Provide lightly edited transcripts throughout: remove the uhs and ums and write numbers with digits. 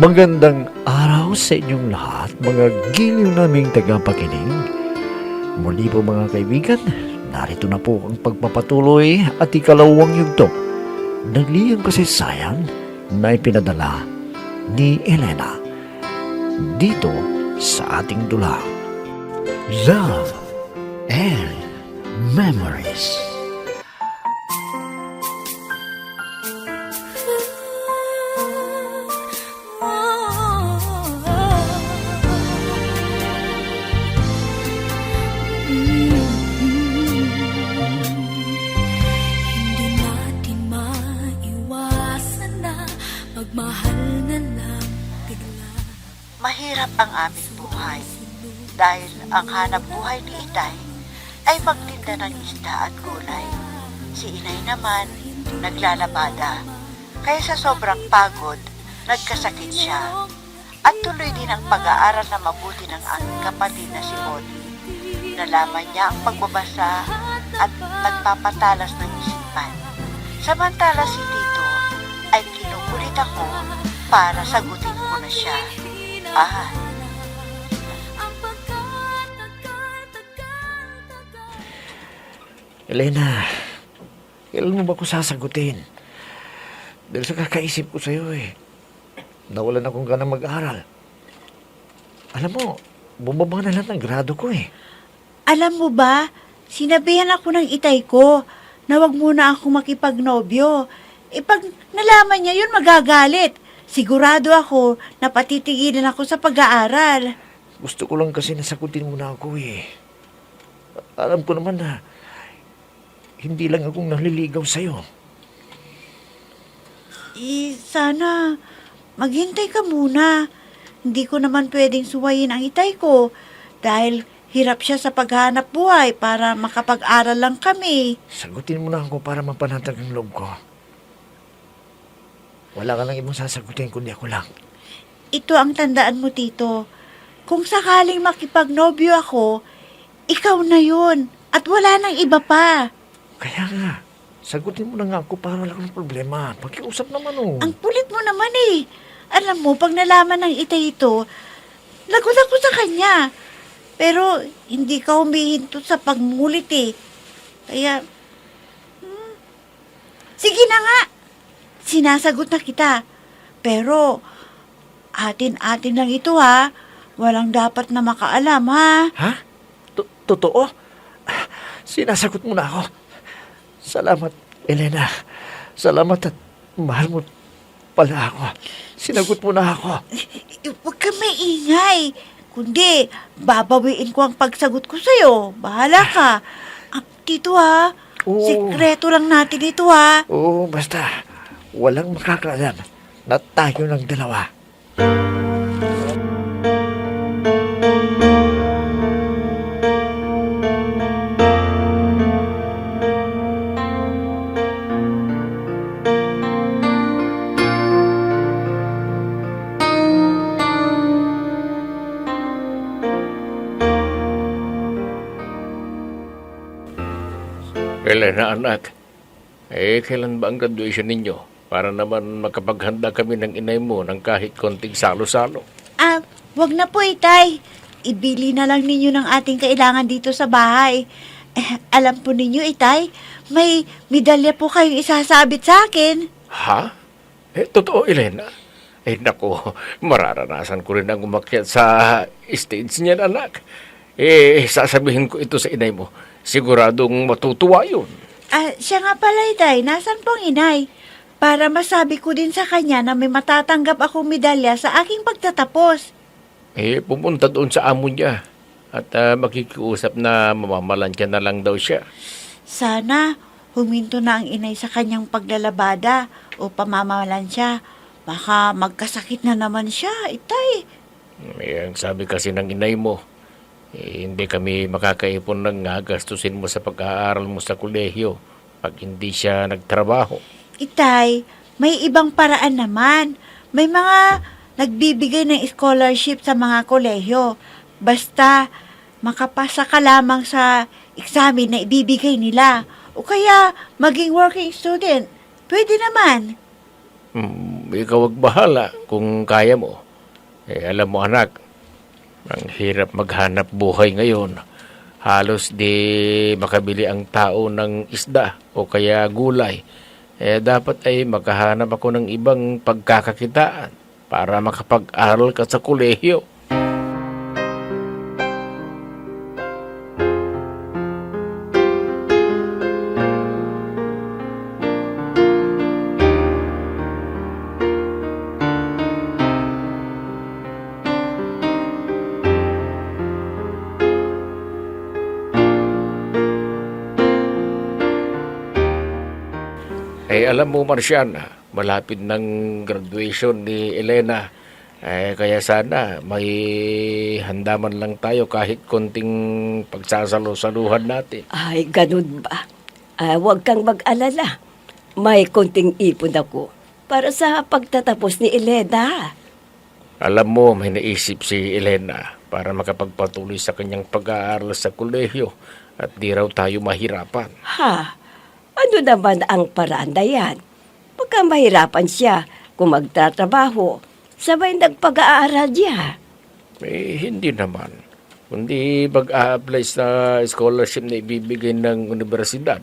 Magandang araw sa inyong lahat, mga giliw naming tagapakinig. Muli po mga kaibigan, narito na po ang pagpapatuloy at ikalawang yugto ng liyang kasaysayan na ipinadala ni Elena dito sa ating dula. Love and Memories. Hindi natin maiwasan na magmahal na lang bigla. Mahirap ang aming buhay dahil ang hanap buhay ni Itay ay magtinda ng isda at gulay. Si Inay naman naglalabada, kaya sa sobrang pagod, nagkasakit siya. At tuloy din ang pag-aaral na mabuti ng aming kapatid na si Bonnie. Nalaman niya ang pagbabasa at nagpapatalas ng isipan. Samantala si Tito ay kinukulit ako para sagutin ko na siya. Elena, kailan mo ba ako sasagutin? Dahil sa kakaisip ko sa'yo nawalan akong ganang mag-aral. Alam mo, bumaba na lang ng grado ko Alam mo ba, sinabihan ako ng itay ko na wag muna akong makipagnobyo. Pag nalaman niya yun, magagalit. Sigurado ako na patitigilan ako sa pag-aaral. Gusto ko lang kasi nasagutin mo na ako Alam ko naman na hindi lang akong naliligaw sa'yo. Sana maghintay ka muna. Hindi ko naman pwedeng suwayin ang itay ko dahil hirap siya sa paghanap buhay para makapag-aral lang kami. Sagutin mo na ako para mapanatag ang loob ko. Wala ka lang ibang sasagutin kundi ako lang. Ito ang tandaan mo, Tito. Kung sakaling makipagnobyo ako, ikaw na yun at wala nang iba pa. Kaya nga, sagutin mo na nga ako para wala kang problema. Pakiusap naman Ang kulit mo naman Alam mo, pag nalaman ng itay ito, lagot ako sa kanya. Pero hindi ka humihinto sa pagmulit Kaya, sige na nga. Sinasagot na kita. Pero, atin-atin lang ito Walang dapat na makaalam Ha? Totoo? Sinasagot mo na ako. Salamat, Elena. Salamat at mahal mo pala ako. Sinagot mo na ako. Huwag ka maingay. Kundi, babawiin ko ang pagsagot ko sa'yo. Bahala ka. Tito Oo. Sikreto lang natin ito Oo, basta walang makakaalam na tayo ng dalawa. Elena, anak, kailan ba ang graduation ninyo? Para naman makapaghanda kami ng inay mo ng kahit konting salo-salo. Wag na po, itay. Ibili na lang ninyo ng ating kailangan dito sa bahay. Alam po ninyo, itay, may medalya po kayong isasabit sa akin. Ha? Totoo, Elena? Nako, mararanasan ko rin ang umakyat sa stage niyan, anak. Sasabihin ko ito sa inay mo. Siguradong matutuwa yun. Siya nga pala, itay. Nasaan pong inay? Para masabi ko din sa kanya na may matatanggap akong medalya sa aking pagtatapos. Pumunta doon sa amo niya. At makikiusap na mamamalansya na lang daw siya. Sana huminto na ang inay sa kanyang paglalabada o pamamalansya. Baka magkasakit na naman siya, itay. Ang sabi kasi ng inay mo, hindi kami makakaipon ng gastusin mo sa pag-aaral mo sa kolehiyo pag hindi siya nagtrabaho. Itay, may ibang paraan naman. May mga nagbibigay ng scholarship sa mga kolehiyo. Basta makapasa ka lamang sa examen na ibibigay nila. O kaya maging working student. Pwede naman. ikaw ang bahala kung kaya mo. Alam mo anak, ang hirap maghanap buhay ngayon. Halos di makabili ang tao ng isda o kaya gulay. Dapat ay makahanap ako ng ibang pagkakakitaan para makapag-aral ka sa kolehiyo. Alam mo, Marciana, malapit ng graduation ni Elena. Kaya sana may handa man lang tayo kahit konting pagsasalo-saluhan natin. Ay, ganun ba? Huwag kang mag-alala. May konting ipon ako para sa pagtatapos ni Elena. Alam mo, may naisip si Elena para makapagpatuloy sa kanyang pag-aaral sa kolehiyo at di raw tayo mahirapan. Ha? Ano naman ang paraan na yan? Baka mahirapan siya kung magtatrabaho, sabay nagpag-aaral niya. Hindi naman. Kundi mag-a-apply sa scholarship na ibibigay ng universidad.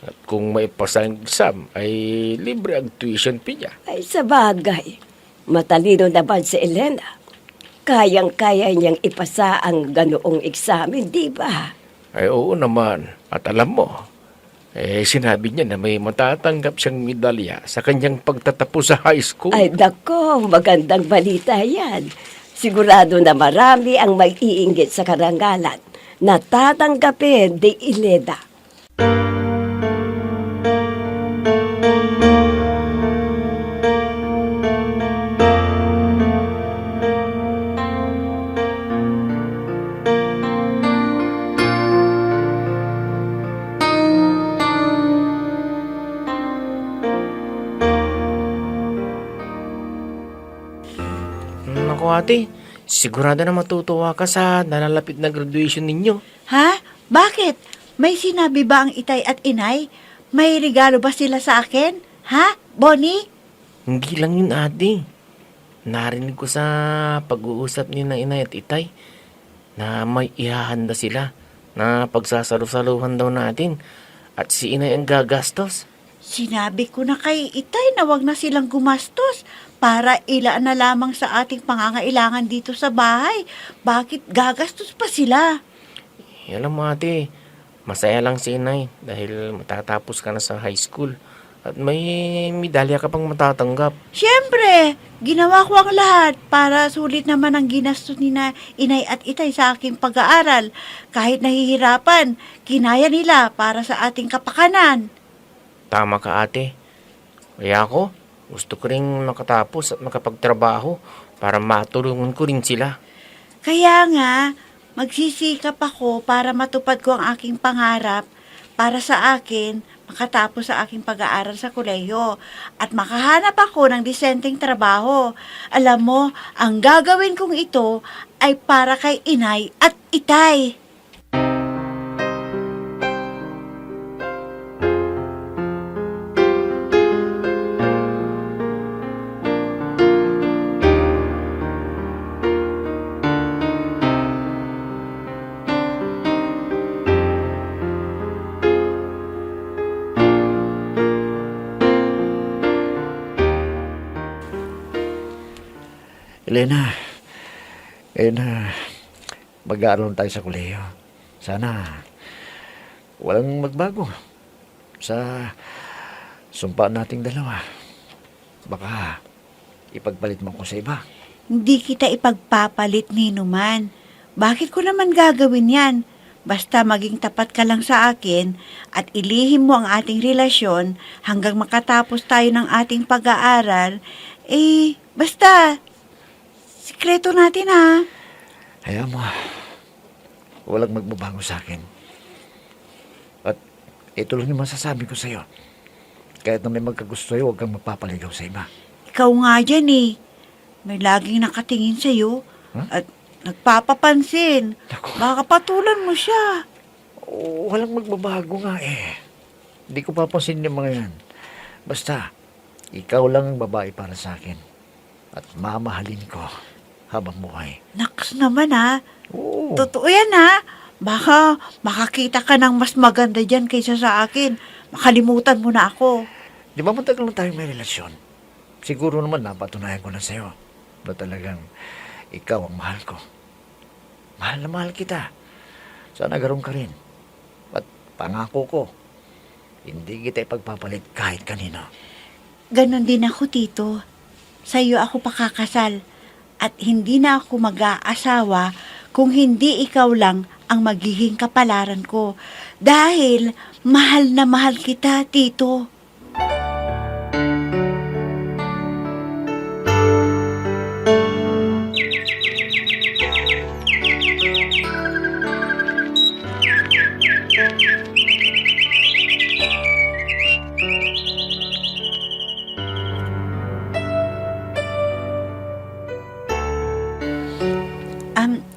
At kung may pasa ang exam, ay libre ang tuition fee niya. Ay, sa bagay, matalino naman si Elena. Kayang-kaya niyang ipasa ang ganoong eksamen, di ba? Ay oo naman. At alam mo, sinabi niya na may matatanggap siyang medalya sa kanyang pagtatapos sa high school. Ay, dako, magandang balita yan. Sigurado na marami ang mag-iinggit sa karangalan na tatanggapin ni Elena. Naku ate, sigurado na matutuwa ka sa nalalapit na graduation ninyo. Ha? Bakit? May sinabi ba ang itay at inay? May regalo ba sila sa akin? Ha? Bonnie? Hindi lang yun ate. Narinig ko sa pag-uusap niyo ng inay at itay na may ihahanda sila na pagsasalu-saluhan daw natin at si inay ang gagastos. Sinabi ko na kay itay na wag na silang gumastos para ilaan na lamang sa ating pangangailangan dito sa bahay. Bakit gagastos pa sila? Alam mo ate, masaya lang si inay dahil matatapos ka na sa high school at may medalya ka pang matatanggap. Siyempre, ginawa ko ang lahat para sulit naman ang ginastos ni na inay at itay sa aking pag-aaral. Kahit nahihirapan, kinaya nila para sa ating kapakanan. Tama ka ate. Kaya ako, gusto ko rin makatapos at makapagtrabaho para matulungan ko rin sila. Kaya nga, magsisikap ako para matupad ko ang aking pangarap para sa akin makatapos sa aking pag-aaral sa kolehiyo at makahanap ako ng disenteng trabaho. Alam mo, ang gagawin kong ito ay para kay inay at itay. Elena, mag-aaral tayo sa kolehiyo. Sana walang magbago sa sumpa nating dalawa. Baka ipagpalit mo ko sa iba. Hindi kita ipagpapalit ni Numan. Bakit ko naman gagawin yan? Basta maging tapat ka lang sa akin at ilihim mo ang ating relasyon hanggang makatapos tayo ng ating pag-aaral, basta, sikreto natin ha. Hayaan mo, walang magbabago sa akin. At ito lang yung masasabi ko sa'yo. Kahit na may magkagusto sa'yo, huwag kang magpapaligaw sa iba. Ikaw nga dyan May laging nakatingin sa'yo at nagpapapansin. Baka patulan mo siya. Walang magbabago nga eh. Hindi ko papansin yung mga yan. Basta, Ikaw lang ang babae para sa akin. At mamahalin ko habang buhay. Naks naman ha. Oo. Totoo yan ha. Baka makakita ka ng mas maganda dyan kaysa sa akin. Makalimutan mo na ako. Di ba matagal na tayong may relasyon? Siguro naman napatunayan ko na sa'yo na talagang ikaw ang mahal ko. Mahal na mahal kita. Sana garon ka rin. At pangako ko, hindi kita ipagpapalit kahit kanino. Ganon din ako, Tito. Sa'yo ako pakakasal. At hindi na ako mag-aasawa kung hindi ikaw lang ang magiging kapalaran ko. Dahil mahal na mahal kita, Tito.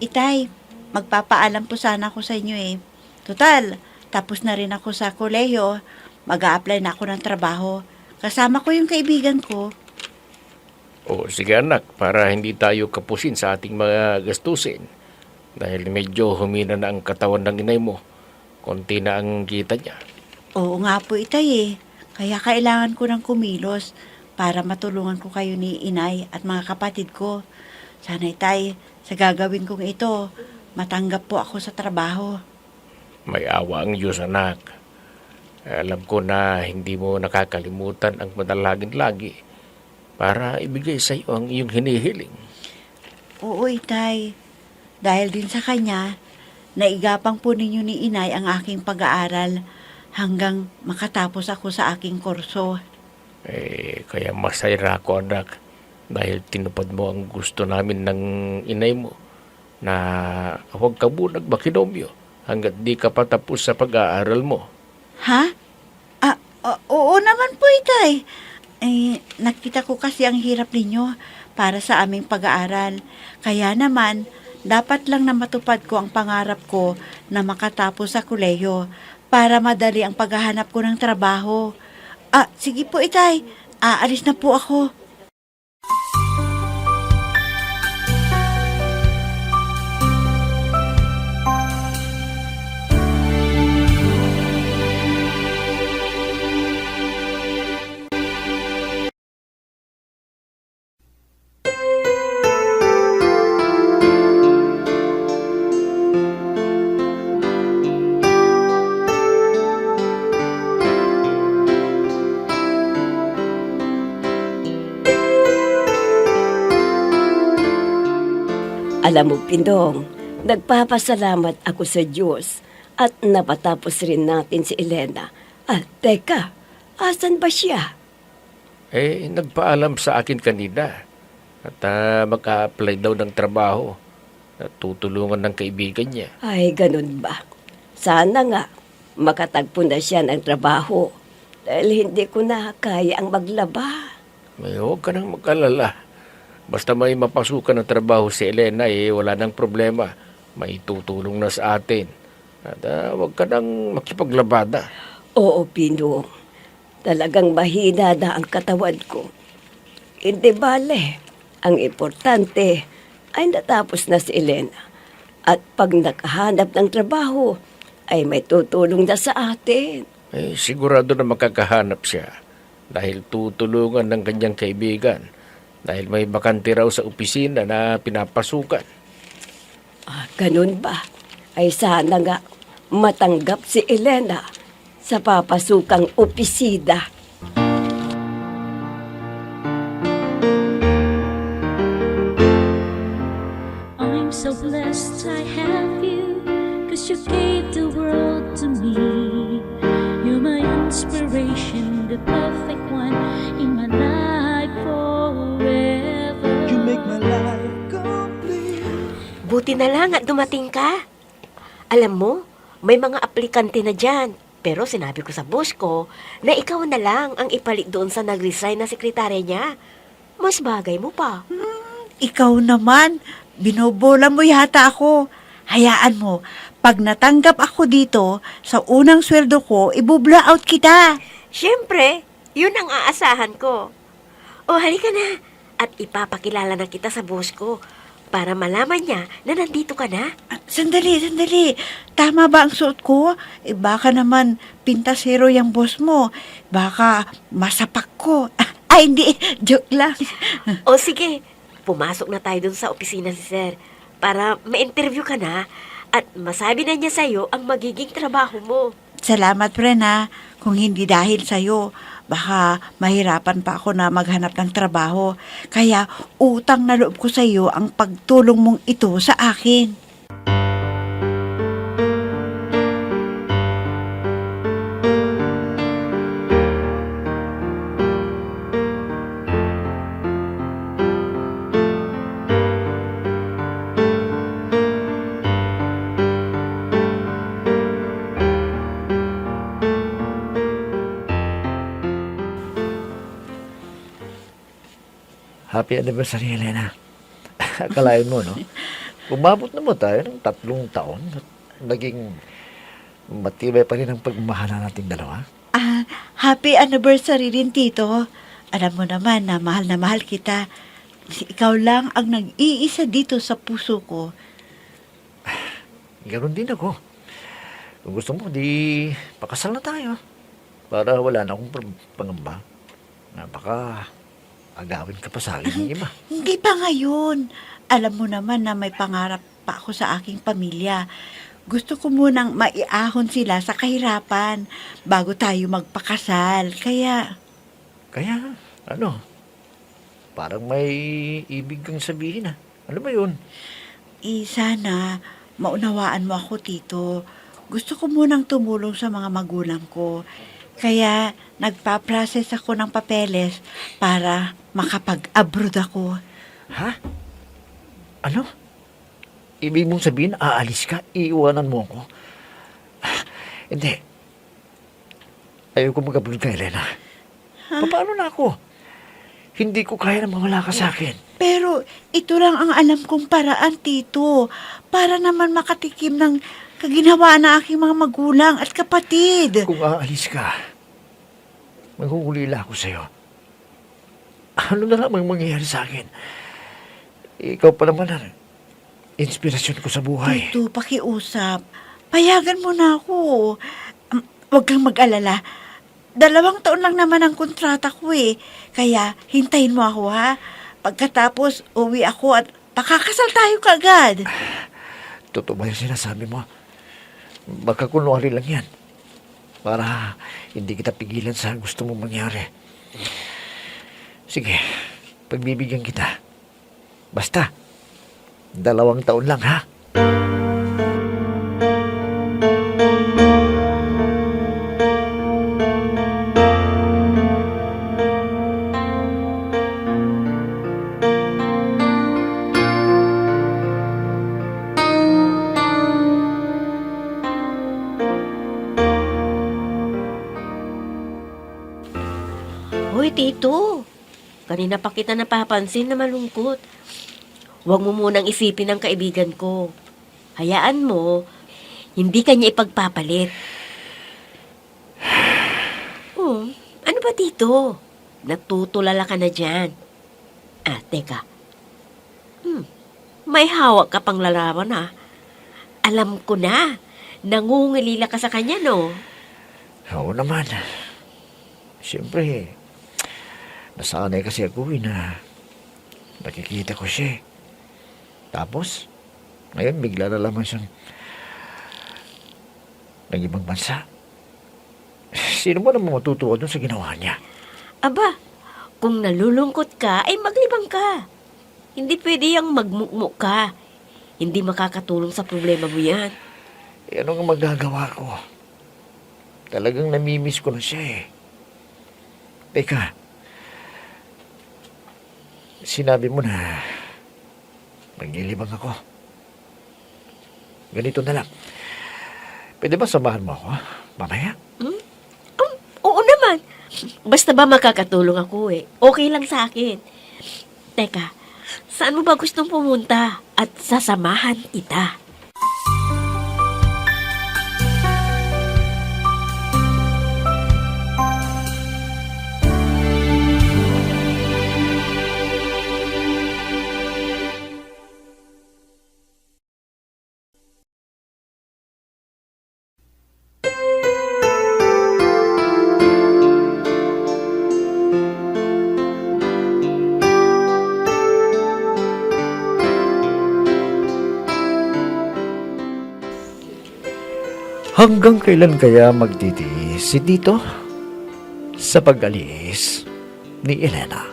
Itay, magpapaalam po sana ako sa inyo eh. Total, tapos na rin ako sa kolehiyo. Mag-a-apply na ako ng trabaho. Kasama ko yung kaibigan ko. O sige anak, para hindi tayo kapusin sa ating mga gastusin. Dahil medyo humina na ang katawan ng inay mo. Konti na ang kita niya. Oo nga po, Itay eh. Kaya kailangan ko ng kumilos para matulungan ko kayo ni inay at mga kapatid ko. Sana, Itay, sa gagawin kong ito, matanggap po ako sa trabaho. May awa ang Diyos, anak. Alam ko na hindi mo nakakalimutan ang manalangin lagi para ibigay sa iyo ang iyong hinihiling. Oo, Itay. Dahil din sa kanya, naigapang po ninyo ni inay ang aking pag-aaral hanggang makatapos ako sa aking kurso. Kaya masaya ako, anak. Dahil tinupad mo ang gusto namin ng inay mo na huwag ka bunag makinomyo hanggat di ka patapos sa pag-aaral mo. Ha? Oo naman po, Itay. Nakita ko kasi ang hirap ninyo para sa aming pag-aaral. Kaya naman, dapat lang na matupad ko ang pangarap ko na makatapos sa kolehiyo para madali ang paghahanap ko ng trabaho. Sige po, Itay. Aalis na po ako. Alam mo, Pindong, nagpapasalamat ako sa Diyos at napatapos rin natin si Elena. Teka, asan ba siya? Nagpaalam sa akin kanina at mag-a-apply daw ng trabaho at tutulungan ng kaibigan niya. Ay, ganun ba? Sana nga makatagpo na siya ng trabaho dahil hindi ko na kaya ang maglaba. Huwag ka nang mag-alala. Basta may mapasukan ng trabaho si Elena, wala nang problema. May tutulong na sa atin. At huwag ka nang makipaglabada. Oo, Pinong. Talagang mahina na ang katawan ko. Hindi bale. Ang importante ay natapos na si Elena. At pag nakahanap ng trabaho, ay may tutulong na sa atin. Sigurado na makakahanap siya. Dahil tutulungan ng kanyang kaibigan. Dahil may bakante raw sa opisina na pinapasukan. Ganun ba? Ay sana nga matanggap si Elena sa papasukang opisina. I'm so blessed I have you, 'cause you gave the world to me. You're my inspiration, the perfect one in my life forever. You make my life complete. Buti na lang at dumating ka. Alam mo, may mga aplikante na dyan. Pero sinabi ko sa boss ko na ikaw na lang ang ipalit doon sa nag-resign na sekretarya niya. Mas bagay mo pa. Ikaw naman, binobola mo yata ako. Hayaan mo, pag natanggap ako dito, sa unang sweldo ko, ibubla out kita. Siyempre, yun ang aasahan ko. O halika na. At ipapakilala na kita sa boss ko para malaman niya na nandito ka na. Sandali. Tama ba ang suot ko? Baka naman pintasero yung boss mo. Baka masapak ko. Ay, hindi. Joke lang. O sige, pumasok na tayo dun sa opisina si Sir para ma-interview ka na at masabi na niya sa'yo ang magiging trabaho mo. Salamat, friend, ha. Kung hindi dahil sa'yo, baka mahirapan pa ako na maghanap ng trabaho. Kaya utang na loob ko sa'yo ang pagtulong mong ito sa akin. Happy anniversary, Elena. Akalain mo, no? Umabot na mo tayo ng 3 taon at naging matibay pa rin ang pagmamahala nating dalawa. Happy anniversary rin, Tito. Alam mo naman na mahal kita. Ikaw lang ang nag-iisa dito sa puso ko. Ganon din ako. Kung gusto mo, di pakasal na tayo. Para wala na akong pangamba. Na baka agawin ka pa sa akin ng iba. Hindi pa ngayon. Alam mo naman na may pangarap pa ako sa aking pamilya. Gusto ko munang maiahon sila sa kahirapan bago tayo magpakasal. Kaya, Ano? Parang may ibig kang sabihin, ah. Ano ba yun? sana maunawaan mo ako, Tito. Gusto ko munang tumulong sa mga magulang ko. Kaya nagpa-process ako ng papeles para makapag-abroad ako. Ha? Ano? Ibig mong sabihin, aalis ka, iiwanan mo ako? Hindi. Ayaw ko mag-abroad ka, Elena. Paano na ako? Hindi ko kaya na mawala ka sa akin. Pero ito lang ang alam kong paraan, Tito. Para naman makatikim ng kaginawa na aking mga magulang at kapatid. Kung aalis ka, maghuhulila ako sa'yo. Ano na lamang mangyayari sa akin? Ikaw pa naman ang inspirasyon ko sa buhay. Tito, pakiusap. Payagan mo na ako. Huwag kang mag-alala. 2 taon lang naman ang kontrata ko eh. Kaya hintayin mo ako, ha? Pagkatapos, uwi ako at pakakasal tayo kaagad. Totoo ba yung sinasabi mo? Baka kunwari lang yan. Para hindi kita pigilan sa gusto mong mangyari. Sige, pagbibigyan kita. Basta, 2 taon lang, ha? Hoy, Tito. Kanina pa kita napapansin na malungkot. Huwag mo munang isipin ang kaibigan ko. Hayaan mo, hindi kanya ipagpapalit. Ano ba, Tito? Nagtutulala ka na dyan. Teka. May hawak ka pang larawan, ha? Alam ko na. Nangungulila ka sa kanya, no? Oo naman. Siyempre, nasanay kasi ako na nakikita ko siya. Tapos, ngayon bigla na lamang siyang nag-ibang bansa. Sino ba naman matutuwa doon sa ginawa niya? Aba, kung nalulungkot ka, ay maglibang ka. Hindi pwede yung magmukmuk ka. Hindi makakatulong sa problema mo yan. Ano nga magagawa ko? Talagang namimiss ko na siya eh. Teka, sinabi mo na maglilibang ako. Ganito na lang. Pwede ba samahan mo ako? Mamaya? Oo naman. Basta ba makakatulong ako eh. Okay lang sa akin. Teka, saan mo ba gustong pumunta at sasamahan kita? Hanggang kailan kaya magtitiis si Tito sa pag-alis ni Elena?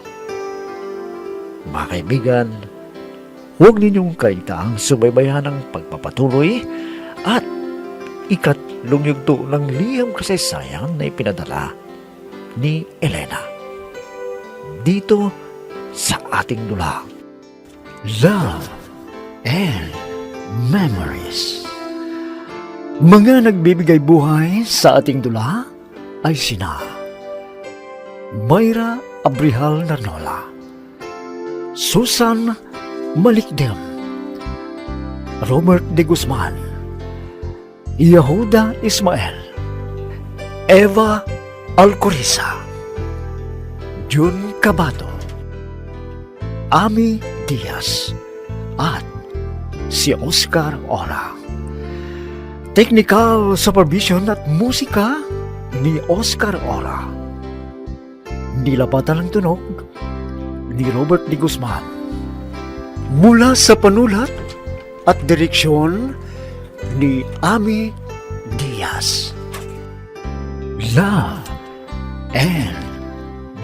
Mga kaibigan, huwag ninyong kaitaang subaybayan ang pagpapatuloy at ikatlong yugto ng liham kasaysayan na ipinadala ni Elena dito sa ating dula. Love and Memories. Mga nagbibigay buhay sa ating dula ay sina Mayra Abrihal Narnola, Susan Malikdem, Robert de Guzman, Yehuda Ismael, Eva Alcoriza, Jun Cabato, Ami Diaz, at si Oscar Ora. Technical supervision at musika ni Oscar Ora. Nilapatan ng tunog ni Robert de Guzman. Mula sa panulat at direksyon ni Ami Diaz. Love and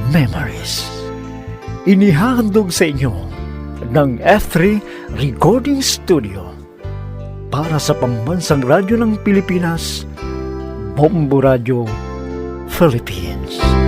Memories. Inihahandog sa inyo ng F3 Recording Studio para sa Pambansang Radyo ng Pilipinas, Bombo Radio, Philippines.